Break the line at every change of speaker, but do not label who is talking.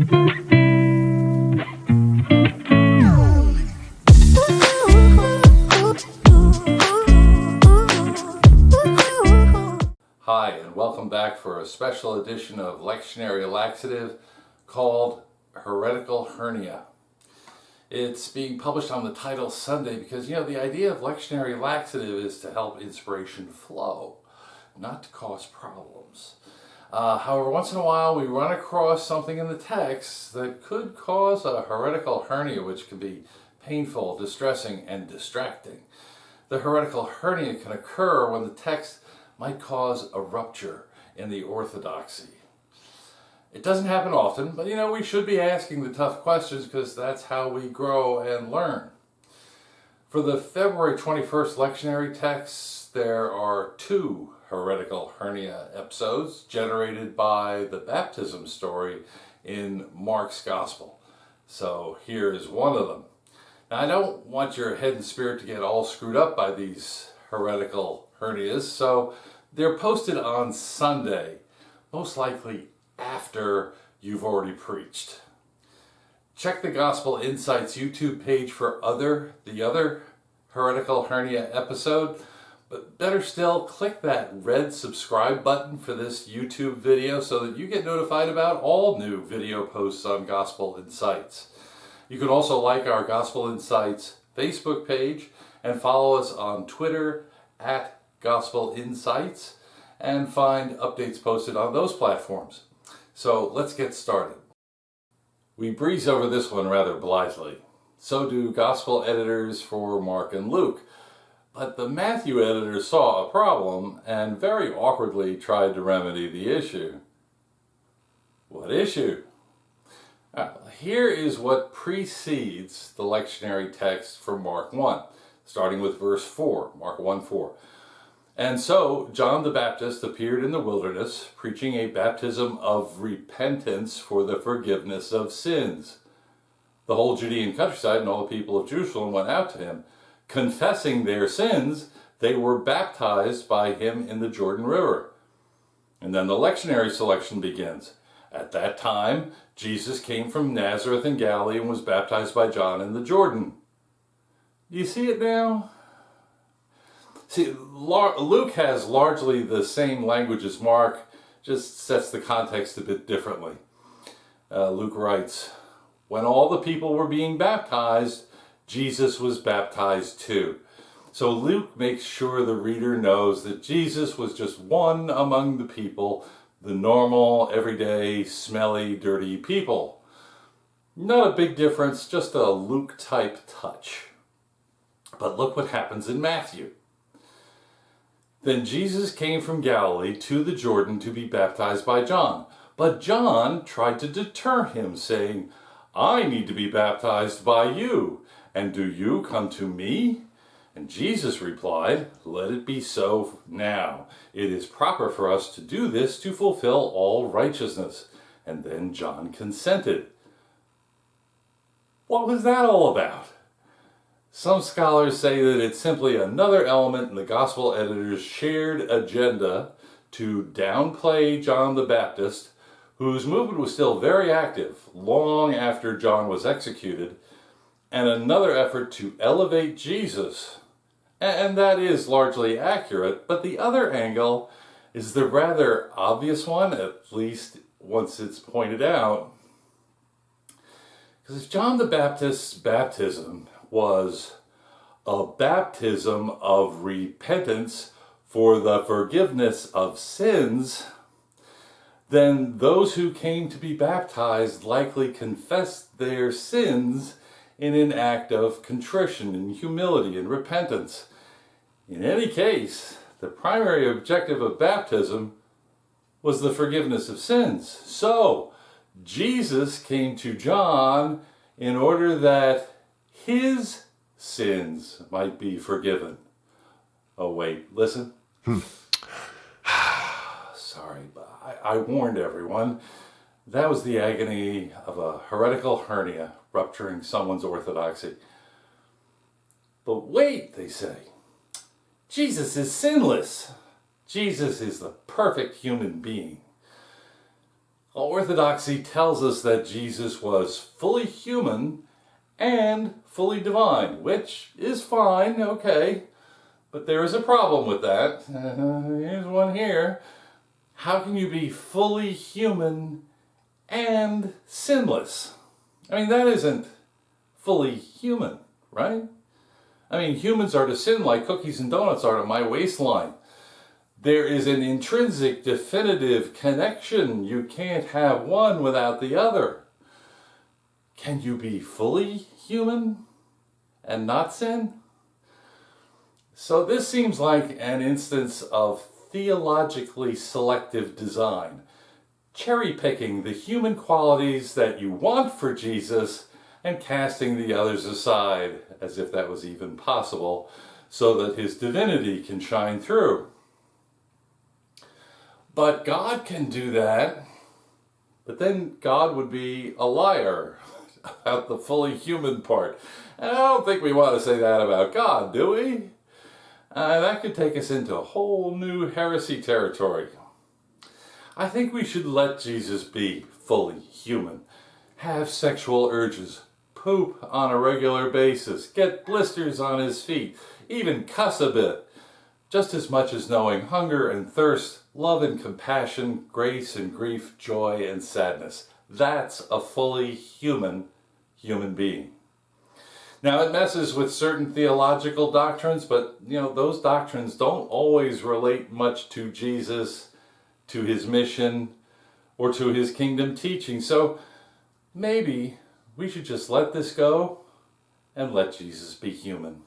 Hi, and welcome back for a special edition of Lectionary Laxative called Heretical Hernia. It's being published on the title Sunday because, the idea of lectionary laxative is to help inspiration flow, not to cause problems. However, once in a while we run across something in the text that could cause a heretical hernia, which can be painful, distressing, and distracting. The heretical hernia can occur when the text might cause a rupture in the orthodoxy. It doesn't happen often, but we should be asking the tough questions because that's how we grow and learn. For the February 21st lectionary texts, there are 2 heretical hernia episodes generated by the baptism story in Mark's Gospel. So here is one of them. Now, I don't want your head and spirit to get all screwed up by these heretical hernias, so they're posted on Sunday, most likely after you've already preached. Check the Gospel Insights YouTube page for the other heretical hernia episode, but better still, click that red subscribe button for this YouTube video so that you get notified about all new video posts on Gospel Insights. You can also like our Gospel Insights Facebook page and follow us on Twitter at Gospel Insights and find updates posted on those platforms. So let's get started. We breeze over this one rather blithely. So do Gospel editors for Mark and Luke. But the Matthew editor saw a problem and very awkwardly tried to remedy the issue. What issue? Here is what precedes the lectionary text for Mark 1, starting with verse 4, Mark 1:4. And so John the Baptist appeared in the wilderness, preaching a baptism of repentance for the forgiveness of sins. The whole Judean countryside and all the people of Jerusalem went out to him. Confessing their sins, they were baptized by him in the Jordan River. And then the lectionary selection begins. At that time, Jesus came from Nazareth in Galilee and was baptized by John in the Jordan. Do you see it now? See, Luke has largely the same language as Mark, just sets the context a bit differently. Luke writes, when all the people were being baptized, Jesus was baptized too. So Luke makes sure the reader knows that Jesus was just one among the people, the normal, everyday, smelly, dirty people. Not a big difference, just a Luke-type touch. But look what happens in Matthew. Then Jesus came from Galilee to the Jordan to be baptized by John. But John tried to deter him, saying, I need to be baptized by you, and do you come to me? And Jesus replied, let it be so now. It is proper for us to do this to fulfill all righteousness. And then John consented. What was that all about? Some scholars say that it's simply another element in the gospel editor's shared agenda to downplay John the Baptist, whose movement was still very active long after John was executed, and another effort to elevate Jesus. And that is largely accurate, but the other angle is the rather obvious one, at least once it's pointed out. Because if John the Baptist's baptism was a baptism of repentance for the forgiveness of sins, then those who came to be baptized likely confessed their sins in an act of contrition and humility and repentance. In any case, the primary objective of baptism was the forgiveness of sins. So, Jesus came to John in order that his sins might be forgiven. Oh wait, listen. Sorry, but I warned everyone. That was the agony of a heretical hernia rupturing someone's orthodoxy. But wait, they say. Jesus is sinless. Jesus is the perfect human being. Orthodoxy tells us that Jesus was fully human and fully divine, which is fine, okay, but there is a problem with that. Here's one here. How can you be fully human and sinless? I mean, that isn't fully human, right? I mean, humans are to sin like cookies and donuts are to my waistline. There is an intrinsic, definitive connection. You can't have one without the other. Can you be fully human and not sin? So this seems like an instance of theologically selective design, cherry-picking the human qualities that you want for Jesus and casting the others aside, as if that was even possible, so that his divinity can shine through. But God can do that, but then God would be a liar about the fully human part. And I don't think we want to say that about God, do we? That could take us into a whole new heresy territory. I think we should let Jesus be fully human, have sexual urges, poop on a regular basis, get blisters on his feet, even cuss a bit, just as much as knowing hunger and thirst, love and compassion, grace and grief, joy and sadness. That's a fully human being. Now, it messes with certain theological doctrines, but, those doctrines don't always relate much to Jesus, to his mission, or to his kingdom teaching. So maybe we should just let this go and let Jesus be human.